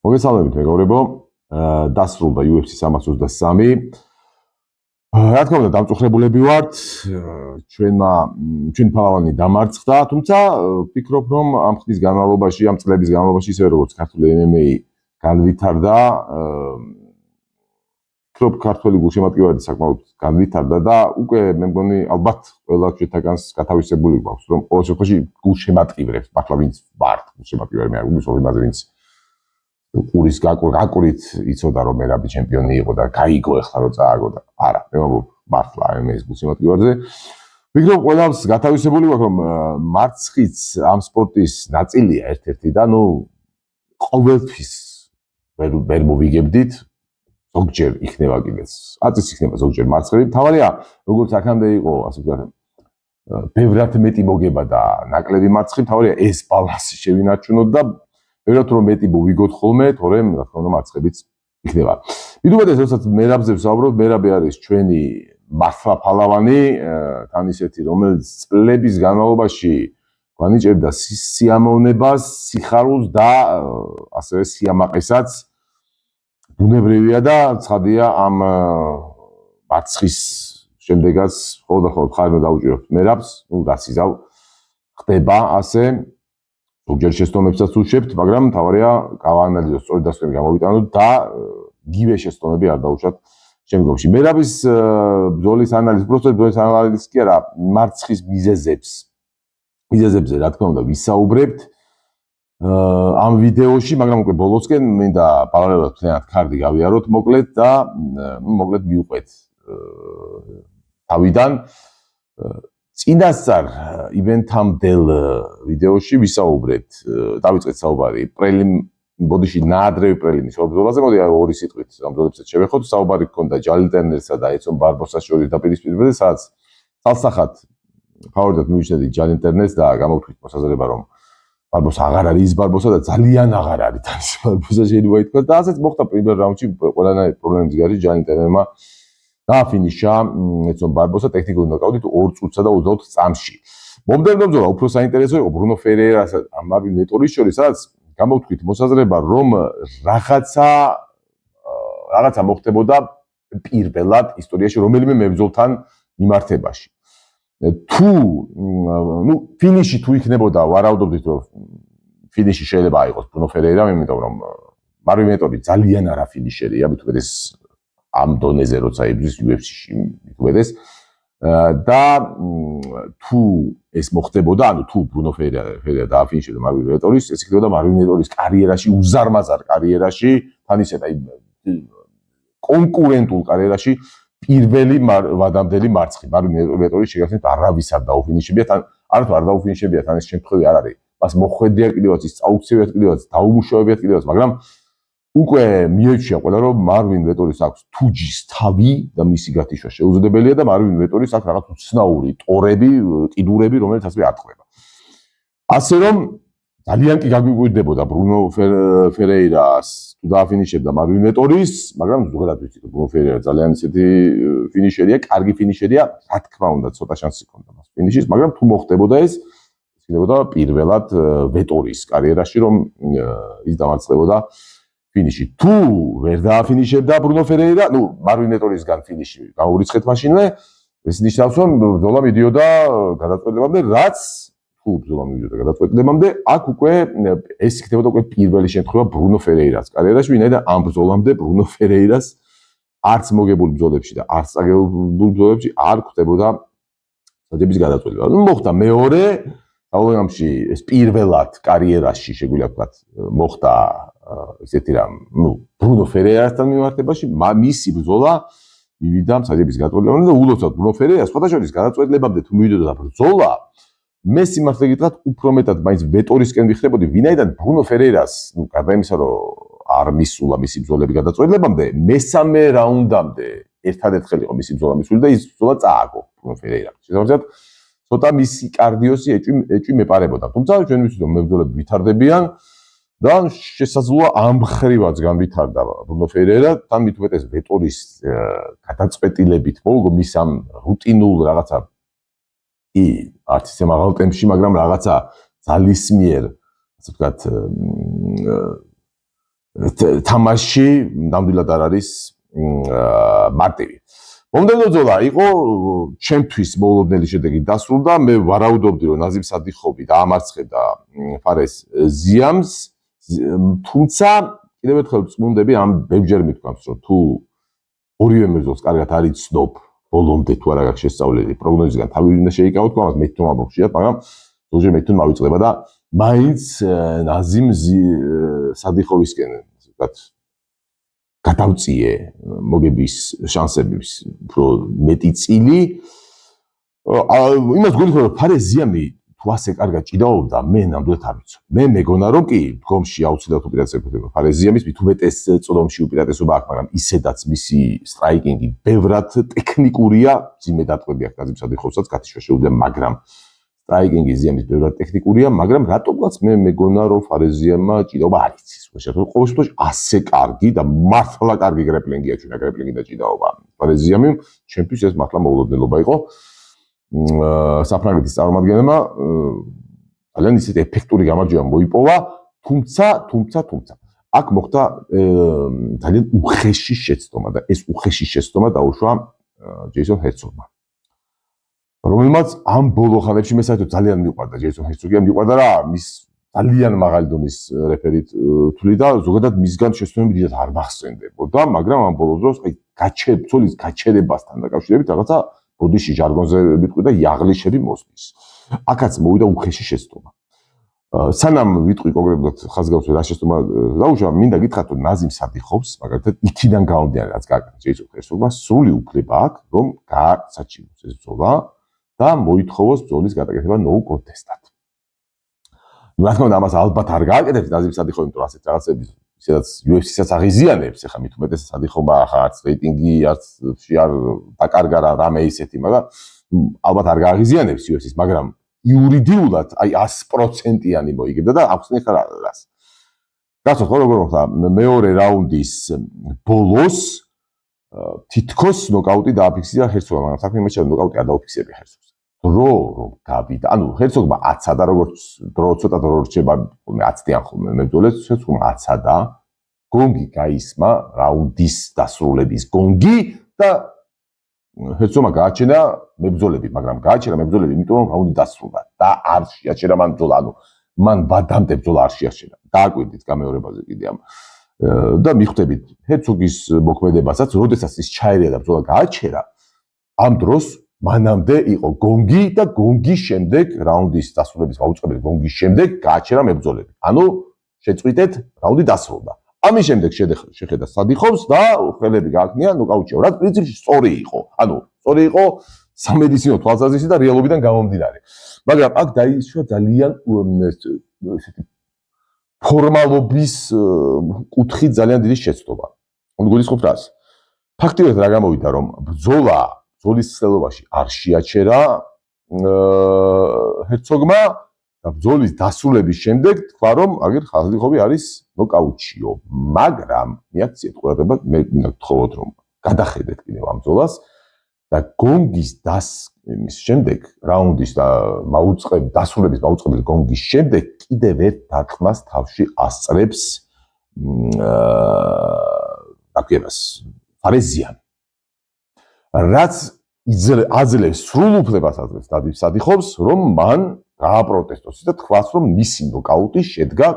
მოგესალმებით მეგობრებო, დასრულდა UFC 323. რა თქმა უნდა, დამწუხრებულები ვართ, ჩვენ ფალავანი დამარცხდა, თუმცა ვფიქრობ, რომ ამ ხნის განმავლობაში, ამ წლების განმავლობაში ისე როგორც ქართული MMA განვითარდა, ვფიქრობ, ქართული გულშემატკივარი საკმაოდ განვითარდა და უკვე მე მგონი ალბათ ყველა ჩვენთაგანს გათავისებული გვაქვს, რომ ყოველ შემთხვევაში გულშემატკივრებს, მართლა ვინც ვართ გულშემატკივარი, მე არ გულისხმობ იმაზე, ვინც ურის გაკვირით იცოდა რომ მერაბი ჩემპიონი იყო და გაიგო ახლა რომ წააგო და არა მე ვამბობ მართლა MMA-ის გულშემატკივარზე ვფიქრობ ყველას გათავისებული ვაქვს რომ მარცხიც ამ სპორტის ნაწილია ერთ-ერთი და ნუ ყოველთვის ვერ მოვიგებდით ზოგჯერ იქნება კიდეც აწიც იქნება ზოგჯერ მარცხები თავარია როგორც აქამდე იყო ასე ვთქვათ ბევრად მეტი მოგება და ნაკლები მარცხი თავარია ეს ბალანსი შევინარჩუნოთ და ვერათ რომ მეტი მოვიგოთ ხოლმე, თორემ რა თქმა უნდა მარცხებიც იქნება. მიდუღეთ როდესაც მერაბზე ვსაუბრობ, მერაბი არის ჩვენი მართლა ფალავანი, თან ისეთი, რომელიც წლების განმავლობაში განიჭერდა სიამოვნებას, სიხარულს და ასევე სიამაყესაც. ბუნებრივია და ცხადია ამ მარცხის შემდეგაც ხოლმე ხარ დაუჭიროთ მერაბს, ნუ გასიზავ ხდება ასე ზოგჯერ შეცდომებსაც უშვებთ, მაგრამ თავარია გავაანალიზოთ სწორი დასკვნები გამოვიტანოთ და გივე შეცდომები არ დაუშვათ შემდგომში. მერაბის ბრძოლის ანალიზი, უბრალოდ ბრძოლის ანალიზი კი არა, მარცხის მიზეზებზე რა თქმა უნდა ვისაუბრებთ ამ ვიდეოში, მაგრამ უკვე ბოლოსკენ მინდა პარალელურად მთლიანად ქარდი გავიაროთ მოკლედ და მოკლედ მივყვეთ თავიდან წინასწარ ივენთამდელ ვიდეოში ვისაუბრეთ, დავიწყეთ საუბარი ბოდიში ნაადრევი პრელიმის ბრძოლაზე, მოდი ორი სიტყვით ამ ბრძოლებსაც შევეხოთ. საუბარი გქონდა ჯალილ ტერნერსა და ეცონ ბარბოსას შორის დაპირისპირებაზე, სადაც თალსახად ფავორიტად მივიჩნდით ჯალილ ტერნერსს და გამოვთქვით მოსაზრება, რომ ბარბოსა აღარ არის ის ბარბოსა და ძალიან აღარ არის თან ბარბოსა შეიძლება ითქვას და ასეც მოხდა პირველ რაუნდში ყველანაირ პრობლემების გარშე ჯალილ ტერნერსმა დააფინიშა ეცონ ბარბოსა ტექნიკური ნოკაუტით 2 წუთსა და 24 წამში. მომდევნო ბრძოლა უფრო საინტერესო იყო ბრუნო ფერეირასა და მარვინ ვეტორის შორის, სადაც გამოვთქვით მოსაზრება, რომ რაღაცა მოხდებოდა პირველად ისტორიაში რომელიმე მებრძოლთან მიმართებაში. ფინიში თუ იქნებოდა, ვარაუდობდით, რომ ფინიში შეიძლება აიღოს ბრუნო ფერეირამ, იმიტომ რომ მარვინ ვეტორი ძალიან არა ფინიშერია, მით უმეტეს ამ დონეზე როცა იბრძვის UFC-ში მithumedes და თუ ეს მოხდებოდა, ანუ თუ ბრუნო ფერეირა დააფინიშებდა მარვინ ვეტორის, ეს იქნებოდა მარვინ ვეტორის კარიერაში, უზარმაზარ კარიერაში, თან ისე კონკურენტულ კარიერაში პირველი ვადამდელი მარცხი. მარვინ ვეტორის შეგახსენებთ არავისად დაუფინიშებია, თან არათუ არ დაუფინიშებია, თან ეს შემთხვევი არ არის. მას მოხვედრია კიდევაც, ის წაუქცევიათ კიდევაც, დაუმუშავებიათ კიდევაც, მაგრამ უკვე მიეჩვია ყველა რომ მარვინ ვეტორის აქვს თუჯის თავი და მისი გათიშვა შეუძლებელია და მარვინ ვეტორის აქვს რაღაც უცნაური ტორები, კიდურები, რომელიც ასე არტყდება. ასე რომ ძალიან კი გაგვიკვირდებოდა ბრუნო ფერეირას თუ დააფინიშებდა მარვინ ვეტორის, მაგრამ ზოგადად ვიცით რომ ბრუნო ფერეირა ძალიან ისეთი ფინიშერია, კარგი ფინიშერია, რა თქმა უნდა ცოტა შანსი ჰქონდა მას ფინიშის, მაგრამ თუ მოხდებოდა ეს იქნებოდა პირველად ვეტორის კარიერაში რომ ის დამარცხდებოდა ფინიში. თუ ვერ დააფინიშებდა ბრუნო ფერეირა, მარვინ ვეტორისგან ფინიში გაურიცხეთ მაშინვე, ეს ნიშნავს, რომ ბრძოლა მიდიოდა გადაწყვეტილებამდე, რაც თუ ბრძოლა მიდიოდა გადაწყვეტილებამდე, აქ უკვე ეს იქნებოდა უკვე პირველი შემთხვევა ბრუნო ფერეირას კარიერაში, ვინაიდან ამ ბრძოლამდე ბრუნო ფერეირას არც მოგებულ ბრძოლებში და არც წაგებულ ბრძოლებში არ ხვდებოდა საჯების გადაწყვეტილება. მოხდა მეორე რაუნდში, ეს პირველად კარიერაში შეგვიძლია ვთქვათ, მოხდა ესეთი რამ, ბრუნო ფერეირასთან მიმართებაში, მისი ბრძოლა მივიდა საჯების გადაწყვეტილებამდე და ულოცავთ ბრუნო ფერეირას, სხვადასხვა გადაწყვეტილებამდე თუ მივიდოდა ბრძოლა, მე სიმართლე გითხრათ, უფრო მეტად მაინც ვეტორისკენ ვიხდებოდი, ვინაიდან ბრუნო ფერეირას, გარდა იმისა, რომ არ მისულა მისი ბრძოლები გადაწყვეტილებამდე, მესამე რაუნდამდე ერთადერთხელ იყო მისი ბრძოლა მისული და ის ბრძოლა წააგო ბრუნო ფერეირამ. შესაბამისად, ცოტა მისი კარდიოსი ეჭვი მეპარებოდა. თუმცა ჩვენ ვიცით, რომ მებრძოლები ვითარდებიან და შესაძლოა ამ ხრივაც განვითარდა ბრუნო ფერეირა, თან მით უმეტეს ვეტორის გადაწყვეტილებით მოუგო მის ამ რუტინულ რაღაცა არც ისე მაღალ ტემპში, მაგრამ რაღაცა ძალისმიერ, ასე ვთქვათ, თამაში ნამდვილად არ არის მარტივი. მომდევნო ბრძოლა იყო ჩემთვის მოულოდნელი შედეგი დასრულდა. მე ვარაუდობდი რომ ნაზიმ სადიხოვი დაამარცხებდა ფარეს ზიამს, თუმცა კიდევ ერთხელ წმუნდები ამ ბევრჯერ მithქვამს რომ თუ ორივე მებრძოლს კარგად არ იცნობ ბოლომდე თუ არა გაქვს შესწავლილი პროგნოზისგან თავი უნდა შეიკავოთ თქო ამას მე თვითონ ამბობ მაგრამ ზოგჯერ მე თვითონ მავიწყდება და მაინც ნაზიმ სადიხოვისკენ ასე ვთქვათ გადავწიე მოგების შანსების უფრო მეტი წილი იმას გვინდოდა რომ ფარეს ზიამი თუ ასე კარგად ჭიდაობდა მე ნამდვილად არ ვიცი მე მეგონა რომ კი დგომში აუცილებლად უპირატესობა ფარეს ზიამის მით უმეტეს წლომში უპირატესობა აქვს მაგრამ ისედაც მისი სტრაიკინგი ბევრად ტექნიკურია ძიმე დატყვევი აქვს ნაზიმ სადიხოვსაც გათიშვა შეუძლია მაგრამ სტრაიკინგი ზიამის ბევრად ტექნიკურია მაგრამ რატომღაც მე მეგონა რომ ფარეს ზიამმა ჭიდაობა არ იცის ყოველ შემთხვევაში ასე კარგი და მართლა კარგი გრეპლინგია ჩვენა გრეპლინგი და ჭიდაობა ფარეს ზიამი ჩემთვის ეს მართლა მოულოდნელობა იყო საფრანგეთის წარმომადგენელმა ძალიან ისეთი ეფექტური გამარჯვება მოიპოვა, თუმცა აქ მოხდა ძალიან უხეში შეცდომა და ეს უხეში შეცდომა დაუშვა ჯეისონ ჰერცოგმა. რომელმაც ამ ბოლო ხანებში მე საერთოდ ძალიან მიყვარდა ჯეისონ ჰერცოგი, მიყვარდა რა, მის ძალიან მაღალი დონის რეფერით თვლი და ზოგადად მისგან შეცდომები დიდად არ მახსენდებოდა, მაგრამ ამ ბოლო დროს აი ბრძოლის გაჩერებასთან დაკავშირებით რაღაცა ბოდიში ჟარგონზე ვიტყვი და იაღლიშები მოსდის. აქაც მოვიდა უხეში შეცდომა. სანამ ვიტყვი კონკრეტულად ხაზგასმულ რა შეცდომა დაუშვა, მინდა გითხრათ რომ ნაზიმ სადიხოვს, მაგალითად, იქიდან გამომდინარე რაც გააკეთა ჯეისონ ჰერცოგმა, სრული უფლება აქვს, რომ გაასაჩივროს ეს ბრძოლა და მოითხოვოს ბრძოლის გადაკეთება ნოუ კონტესტად. რა თქმა უნდა, ამას ალბათ არ გააკეთებს ნაზიმ სადიხოვი, იმიტომ რომ ასეთ რაღაცები ისედაც UFC-საც აღიზიანებს, ეხლა მით უმეტეს სადიხოვმა ახლა არც რეიტინგი, არც არ დაკარგა რამე ისეთი, მაგრამ ალბათ არ გააღიზიანებს UFC-ს, მაგრამ იურიდიულად აი 100%-იანი მოიგებდა და ახსნე ხარ რას. გასულ ხო როგორ მოხდა მეორე რაუნდის ბოლოს თითქოს ნოკაუტი დააფიქსირა ჰერცოგმა, მაგრამ საქმე იმაშია რომ ნოკაუტი არ დაუფიქსირებია ჰერცოგს. დრო რომ გავიდა, ანუ ჰერცოგმა აცადა როგორც დრო ცოტა დრო რჩება 10-დან ხოლმე მებრძოლებს, ჰერცოგმა აცადა გონგი გაისმა რაუნდის დასრულების გონგი და ჰერცოგმა გააჩენა მებრძოლები, მაგრამ გააჩერა მებრძოლები, იმიტომ რომ რაუნდი დასრულდა და არ შეაჩერა მან ბრძოლა, ანუ მან ბადამდე ბრძოლა არ შეაჩერა. დააკვირდით გამეორებაზე კიდე ამ და მიხვდებით ჰერცოგის მოქმედებასაც, როდესაც ის ჩაერია და ბრძოლა გააჩერა, ამ დროს მანამდე იყო გონგი და გონგის შემდეგ რაუნდის დასრულების გაუწყებელი გონგის შემდეგ გააჩერა მებრძოლები. ანუ შეწყვიტეთ რაუნდი დასრულდა. ამის შემდეგ შეხედა სადიხოვს და ხელები გააკნია ნოკაუტში. რაც პრინციპში სწორი იყო. ანუ სწორი იყო სამედიცინო თვალსაზრისით და რეალობიდან გამომდინარე. მაგრამ აქ დაიშვა ძალიან ესეთი ფორმალობის კუთხით ძალიან დიდი შეცდომა. ანუ გულისხმობ რას? ფაქტიურად რა გამოვიდა რომ ბრძოლის ცდილობაში არ შეაჩერა ჰერცოგმა და ბრძოლის დასრულების შემდეგ თქვა რომ აგერ სადიხოვი არის ნოკაუტშიო, მაგრამ მიაქციეთ ყურადღება, მე მინდა გთხოვოთ რომ გადახედეთ კიდევ ამ ბრძოლას და გონგის დასმის შემდეგ რაუნდის და დასრულების მაუწყებელი გონგის შემდეგ კიდევ ერთ დარტყმას თავში ასწრებს აკერას ფარეს ზიამი. რაც აძლევს სრულ უფლებას აძლევს ნაზიმ სადიხოვს, რომ მან გააპროტესტოს და თქვას, რომ მისი ნოკაუტი შედგა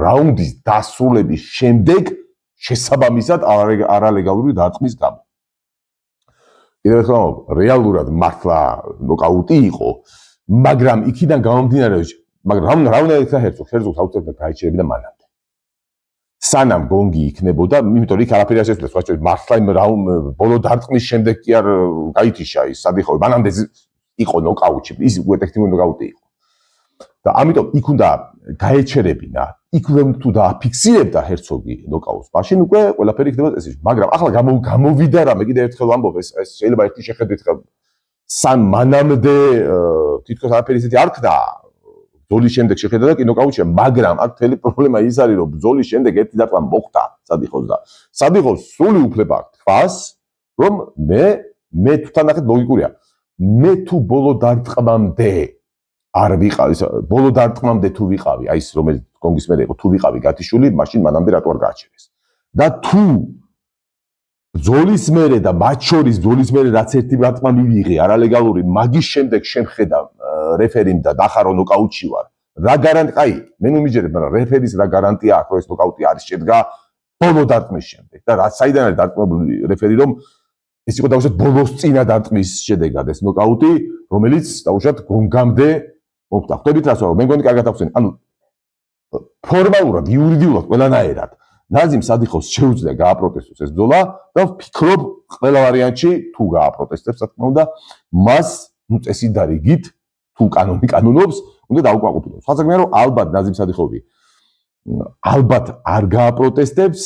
რაუნდის დასრულების შემდეგ შესაბამისად არალეგალური დარტყმის გამო. კიდევ ერთხელ რეალურად მართლა ნოკაუტი იყო, მაგრამ იქიდან გამომდინარე, მაგრამ რა უნდა ეკეთა ჰერცოგს აუცილებლად გაიჩერებინა მანამდე. სანამ გონგი იქნებოდა, იმიტომ რომ იქ არაფერი არ შეცვლილა, სხვა შორის მართლა იმ ბოლო დარტყმის შემდეგ კი არ გაითიშა ის სადიხოვი, მანამდე იყო ნოკაუტში, ის უკვე ტექნიკური ნოკაუტი იყო. და ამიტომ იქ უნდა გაეჩერებინა, იქ თუ დააფიქსირებდა ჰერცოგი ნოკაუტს, მაშინ უკვე ყველაფერი იქნება წესრიგში. მაგრამ ახლა გამოვიდა რამე, კიდევ ერთხელ ვამბობ, ეს შეიძლება ერთი შეხედვით სან მანამდე თითქოს არაფერი ისეთი არ ქნა. ბრძოლის შემდეგ შეხედა და კი ნოკაუტში, მაგრამ აქ მთელი პრობლემა ის არის, რომ ბრძოლის შემდეგ ერთი დარტყმა მოხდა სადიხოვს და სადიხოვს სრული უფლება აქვს თქვას, რომ მე თვითონ ნახეთ ლოგიკურია. მე თუ ბოლო დარტყმამდე არ ვიყავი, ბოლო დარტყმამდე თუ ვიყავი, აი ეს რომელიც კონგის მერე იყო, თუ ვიყავი გათიშული, მაშინ მანამდე რატო არ გააჩერეს. და თუ ბრძოლის მერე და მათ შორის ბრძოლის მერე რაც ერთი დარტყმა მივიღე, არალეგალური, მაგის შემდეგ შემხედა რეფერიმ და დახარო ნოკაუტში ვარ. რა გარანტია, აი, მე ნუ მიჯერებ, მაგრამ რეფერის რა გარანტია აქვს, რომ ეს ნოკაუტი არის შედგა ბოლო დარტყმის შემდეგ. და რაც საიდან არის დარტყმებული რეფერი, რომ ეს იყო დაუშვათ ბოლოს წინა დარტყმის შედეგად ეს ნოკაუტი, რომელიც დაუშვათ გონგამდე მოხდა. ხვდებით რას ვარ, მე მგონი კარგად ახსენე. ანუ ფორმალურად, იურიდიულად ყველანაირად ნაზიმ სადიხოს შეუძლია გააპროტესტოს ეს ბრძოლა და ვფიქრობ ყველა ვარიანტში თუ გააპროტესტებს, რა თქმა უნდა, მას წესით და რიგით თუ კანონი კანონობს, უნდა დაუკმაყოფილოს. ხალხს რომ ალბათ ნაზიმ სადიხოვი ალბათ არ გააპროტესტებს,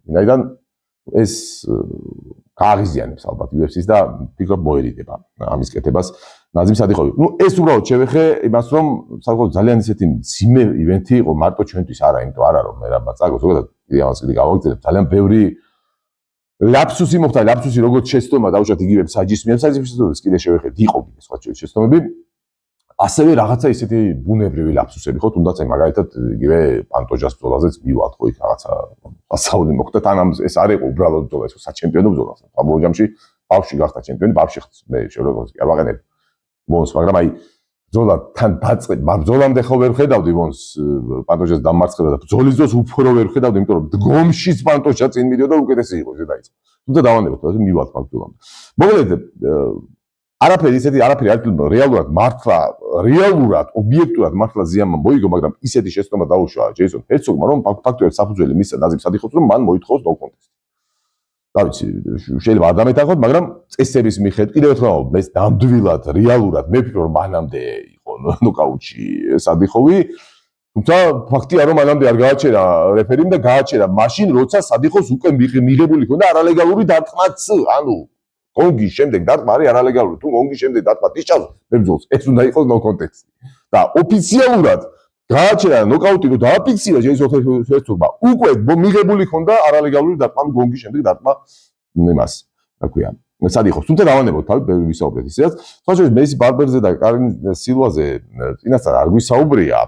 ვინაიდან ეს გააღიზიანებს ალბათ UFC-ს და ვფიქრობ მოერიდება ამის კეთებას ნაზიმ სადიხოვი. ნუ ეს უბრალოდ შევეხე იმას, რომ საკუთარ ძალიან ისეთი მძიმე ივენთი იყო მარტო ჩვენთვის არა, იმიტომ არა რომ მე რაბა წაგო ზოგადად ამას კიდე გავაგრძელებ. ძალიან ბევრი ლაფსუსი მოხდა, ლაფსუსი როგორც შეცდომა დაუშვათ იგივე საჯისმიერ კიდე შევეხეთ, იყო კიდე სხვა შეცდომები. ასევე რაღაცა ისეთი ბუნებრივი ლაფსუსები ხო, თუნდაც აი მაგალითად იგივე პანტოჟას ბრძოლაზეც მივალთ ხო იქ რაღაცა ასაული მოხდა, თან ამ ეს არ იყო უბრალოდ ბრძოლა, ეს საჩემპიონო ბრძოლა. საბოლოო ჯამში ბავშვი გახდა ჩემპიონი, ბავშვი მე შეურაცხყოფს კი არ ვაყენებ ვონს, მაგრამ აი ბრძოლა თან დაწყება, ბრძოლამდე ხო ვერ ხედავდი ვონს პანტოჟას დამარცხება და ბრძოლის დროს უფრო ვერ ხედავდი, იმიტომ რომ დგომშიც პანტოჟა წინ მიდიოდა უკეთესი იყო შედაიწყო. თუმცა დავანებოთ, მივალთ მაგ ბრძოლამდე. მოკლედ არაფერი ისეთი არაფერი არ რეალურად მართლა რეალურად ობიექტურად მართლა ზიანმა მოიგო, მაგრამ ისეთი შეცდომა დაუშვა ჯეისონ ჰერცოგმა, რომ ფაქტობრივად საფუძველი მისცა ნაზიმ სადიხოს, რომ მან მოითხოვს ნო კონტესტი. და ვიცი, შეიძლება არ დამეთანხმოთ, მაგრამ წესების მიხედვით კიდევ ერთხელ მე ნამდვილად რეალურად მე ვფიქრობ, რომ მანამდე იყო ნოკაუტში სადიხოვი, თუმცა ფაქტია, რომ მანამდე არ გააჩერა რეფერიმ და გააჩერა მაშინ, როცა სადიხოს უკვე მიღებული ჰქონდა არალეგალური დარტყმაც, ანუ კონგის შემდეგ დარტყმა არის არალეგალური. თუ კონგის შემდეგ დარტყმა ისჭავს ბრძოლას, ეს უნდა იყოს ნო კონტექსტი. და ოფიციალურად გააჩერა ნოკაუტი, რომ დააფიქსირა ჯეისონ ჰერცოგმა, უკვე მიღებული ჰქონდა არალეგალური დარტყმა კონგის შემდეგ დარტყმა იმას, რა ქვია, სადიხოს. თუმცა დავანებოთ თავი, ბევრი ვისაუბრეთ ისედაც. თუმცა მესი ბარბერზე და კარინ სილვაზე წინასწარ არ გვისაუბრია,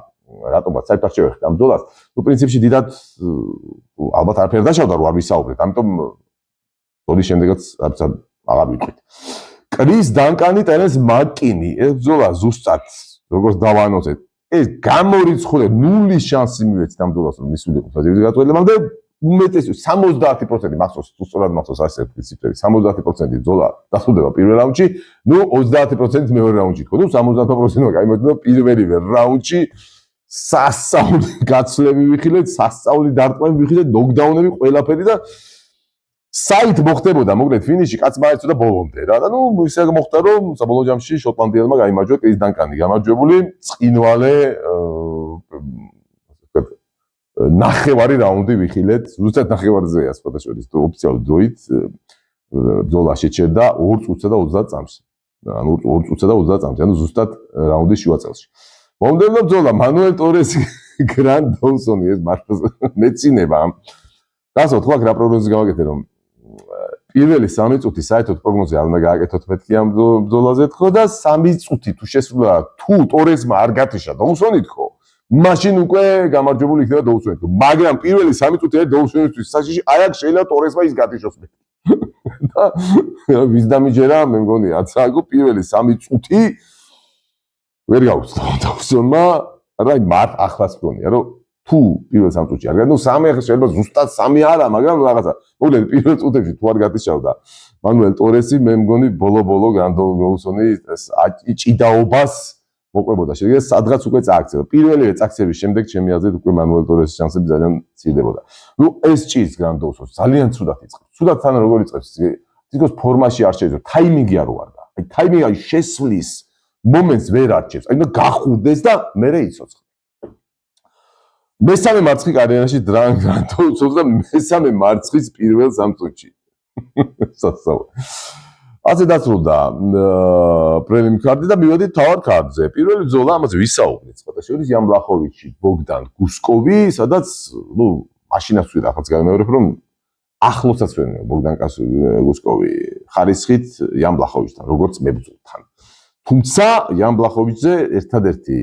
რატომაც საერთოდ შევეხეთ ამ ბრძოლას. ნუ პრინციპში დიდად ალბათ არაფერი დაშავდა, რომ არ ვისაუბრეთ. ამიტომ ბრძოლის შემდეგაც აღარ ვიტყვით. კრის დანკანი ტერენს მაკინი ეს ბრძოლა ზუსტად როგორც დავანოცეთ, ეს გამორიცხული ნულის შანსი მივეცით ამ ბრძოლას, რომ მისულიყო საჯარო გაწყვეტილებამდე უმეტესწილად 70% მახსოვს, სწორად მახსოვს ასე პრინციპები, 70% ბრძოლა დასრულდება პირველ რაუნდში, ნუ 30% მეორე რაუნდში იყო. ნუ 70%-მა გამოიწვია პირველივე რაუნდში სასწაული გაცვლები ვიხილეთ, სასწაული დარტყმები ვიხილეთ, ნოკდაუნები ყველაფერი და საით მოხდებოდა მოკლედ ფინიში კაცმა ეცოდა ბოლომდე რა და ნუ ისე მოხდა რომ საბოლოო ჯამში შოტლანდიელმა გაიმარჯვა კრის დანკანი გამარჯვებული წინვალე ნახევარი რაუნდი ვიხილეთ ზუსტად ნახევარზეა სპორტაშორის ოფიციალური დროით ბრძოლა შეჩერდა 2 წუთსა და 30 წამში ანუ 2 წუთსა და 30 წამში ანუ ზუსტად რაუნდის შუა წელში მომდევნო ბრძოლა მანუელ ტორესი გრან დოუსონი ეს მართლა მეცინება გასავთ ხო აქ რა პროგნოზი გავაკეთე რომ პირველი 3 წუთი საერთოდ პროგნოზი არ უნდა გააკეთოთ მეთქი ამ ბრძოლაზე თქო და 3 წუთი თუ შესრულა თუ ტორესმა არ გათიშა დოუსონი თქო მაშინ უკვე გამარჯვებული იქნება დოუსონი თქო მაგრამ პირველი 3 წუთი არის დოუსონისთვის საშიში აი აქ შეიძლება ტორესმა ის გათიშოს და ვის დამიჯერა მე მგონი აცაგო პირველი 3 წუთი ვერ გაუცდა დოუსონმა რა მართ ახლაც მგონია რომ თუ პირველ 3 წუთში არ გადაო 3 ახლა შეიძლება ზუსტად 3 არა მაგრამ რაღაცა მოკლედ პირველ წუთებში თუ არ გათიშავდა მანუელ ტორესი მე მგონი ბოლო გრანდოუსონი ეს ჭიდაობას მოყვებოდა შეიძლება სადღაც უკვე წააქცევა პირველივე წაქცევის შემდეგ ჩემი აზრით უკვე მანუელ ტორესის შანსები ძალიან მცირდებოდა ნუ ეს ჭის გრანდოუსონს ძალიან ცუდად იწყებს ცუდად თან როგორ იწყებს თითქოს ფორმაში არ შეიძლება ტაიმინგი არ უარდა აი ტაიმინგი აი შესვლის მომენტს ვერ არჩევს აი და გახურდეს და მერე იცოცხლე მესამე მარცხი კარიერაში გრანდოუსონს და მესამე მარცხის პირველ 3 წუთში სასწაული ასე დასრულდა პრელიმ კარდი და მივედით თავარ კარდზე. პირველი ბრძოლა ამაზე ვისაუბრეთ. სხვადასხვა იან ბლახოვიჩი, ბოგდან გუსკოვი, სადაც ნუ მაშინაც ვიდა ახალს გამეორებ რომ ახლოსაც ვენია ბოგდან გუსკოვი ხარისხით იან ბლახოვიჩთან, როგორც მებრძოლთან. თუმცა იან ბლახოვიჩზე ერთადერთი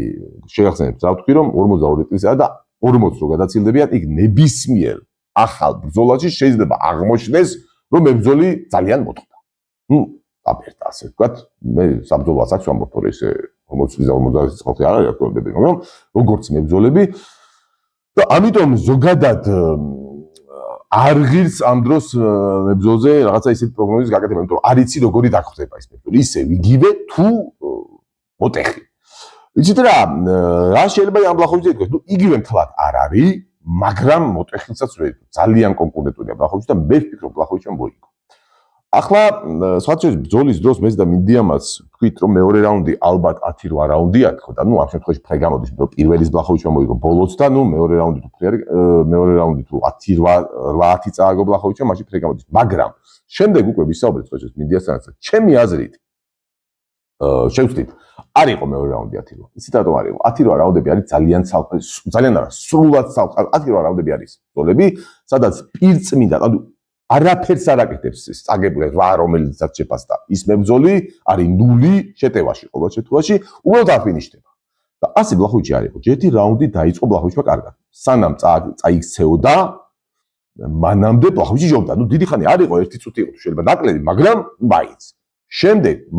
შეგახსენებთ, რა ვთქვი, რომ 42 წლისაა და 40 რო გადაცილდებიან, იქ ნებისმიერ ახალ ბრძოლაში შეიძლება აღმოჩნდეს, რომ მებრძოლი ძალიან მოთხოვდა. აბერტა ასე ვთქვათ, მე საბრძოლოას აქვს ვამბობ, რომ ესე 40 წლის და 50 წლის არ არის აქტუალურები, მაგრამ როგორც მებრძოლები და ამიტომ ზოგადად არ ღირს ამ დროს მებრძოლზე რაღაცა ისეთი პროგნოზის გაკეთება, იმიტომ რომ არ იცი როგორი დაგხვდება ის მებრძოლი, ისე იგივე თუ მოტეხი. იცით რა შეიძლება ამ ბლახოვიჩზე ითქვას, იგივე მთლად არ არის, მაგრამ მოტეხილსაც ვერ ძალიან კონკურენტულია ბლახოვიჩი და მე ვფიქრობ ბლახოვიჩმა მოიგო. ახლა სხვა შორის ბრძოლის დროს მეც და მინდიამაც ვთქვით, რომ მეორე რაუნდი ალბათ 10-8 რაუნდია თქო და ამ შემთხვევაში ფრე გამოდის, რომ პირველის ბლახოვიჩმა მოიგო ბოლოს და მეორე რაუნდი თუ ფრე მეორე რაუნდი თუ 10-8 წააგო ბლახოვიჩმა, მაშინ ფრე გამოდის. მაგრამ შემდეგ უკვე ვისაუბრეთ სხვა შორის მინდიასთანაც, ჩემი აზრით შევცდით, არ იყო მეორე რაუნდი 10-8. იცით რატომ არ იყო? 10-8 რაუნდები არის ძალიან არა, სრულად 10-8 რაუნდები არის ბრძოლები, სადაც პირწმინდა, ანუ არაფერს არ აკეთებს წაგებული რა რომელიცაც შეფასდა ის მებრძოლი არის 0 შეტევაში ყოველ შემთხვევაში უბრალოდ აფინიშდება და ასე ბლახოვიჩი არ იყო ერთი რაუნდი დაიწყო ბლახოვიჩმა კარგად სანამ წაიქცეოდა მანამდე ბლახოვიჩი ჯობდა ნუ დიდი ხანი არ იყო ერთი წუთი იყო შეიძლება ნაკლები მაგრამ მაინც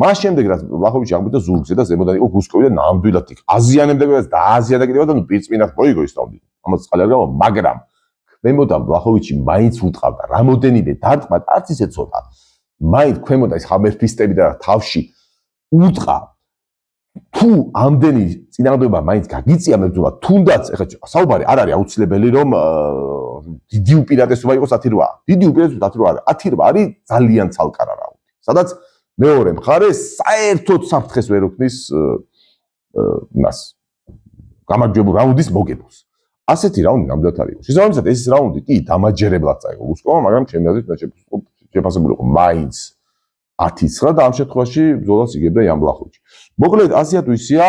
მას შემდეგ რაც ბლახოვიჩი აღმოჩნდა ზურგზე და ზემოდან იყო გუსკოვი და ნამდვილად იქ აზიანებდა და აზიანებდა და ნუ პირწმინდად მოიგო ის რაუნდი ამას წყალი არ გავა მაგრამ ქვემოდან ბლახოვიჩი მაინც უტყავდა რამოდენიმე დარტყმა არც ისე ცოტა მაინც ქვემოდან ის ხამერფისტები და თავში უტყა თუ ამდენი წინააღმდეგობა მაინც გაგიწია მებრძოლად თუნდაც ეხლა საუბარი არ არის აუცილებელი რომ დიდი უპირატესობა იყოს 10-8 დიდი უპირატესობა 10-8 10-8 არის ძალიან ცალკარა რაუნდი სადაც მეორე მხარე საერთოდ საფრთხეს ვერ უქმნის მას გამარჯვებულ რაუნდის მოგებულს ასეთი რაუნდი ნამდვილად არ იყო. შესაბამისად ეს რაუნდი კი დამაჯერებლად წაიღო გუსკოვმა, მაგრამ ჩემი აზრით შეფასებული იყო მაინც 10-9 და ამ შემთხვევაში ბრძოლას იგებდა იან ბლახოვიჩი. მოკლედ ასია თუ ისეა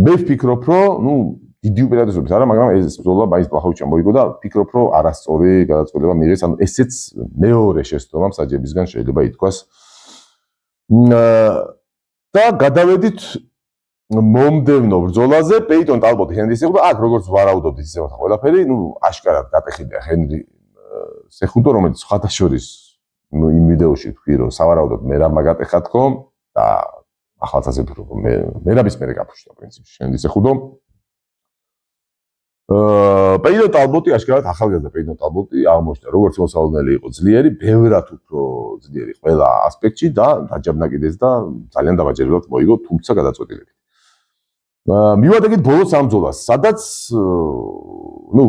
მე ვფიქრობ, რომ ნუ დიდი უპირატესობით არა, მაგრამ ეს ბრძოლა მაინც ბლახოვიჩმა მოიგო და ვფიქრობ, რომ არასწორი გადაწყვეტილება მიიღეს, ანუ ესეც მეორე შეცდომა მსაჯებისგან შეიძლება ითქვას. და გადავედით მომდევნო ბრძოლაზე პეიტონ ტალბოტი ჰენრის ეხუდა აქ როგორც ვარაუდობდით ისე მოხდა ყველაფერი ნუ აშკარად გატეხილია ჰენრი ეხუდა რომელიც სხვათა შორის ნუ იმ ვიდეოში თქვი რომ სავარაუდოდ მე რა მაგატეხა თქო და ახალ ასე ვფიქრობ მე ნაბისმიერ გაფუშტა პრინციპში ჰენრის ეხუდა პეიტონ ტალბოტი აშკარად ახალგაზრდა პეიტონ ტალბოტი აღმოჩნდა როგორც მოსალოდნელი იყო ძლიერი ბევრად უფრო ძლიერი ყველა ასპექტში და დაჯაბნაკიდეს და ძალიან დამაჯერებლად მოიგო თუმცა გადაწყვეტილებით მივადგეთ ბოლოს ამ ბრძოლას, სადაც ნუ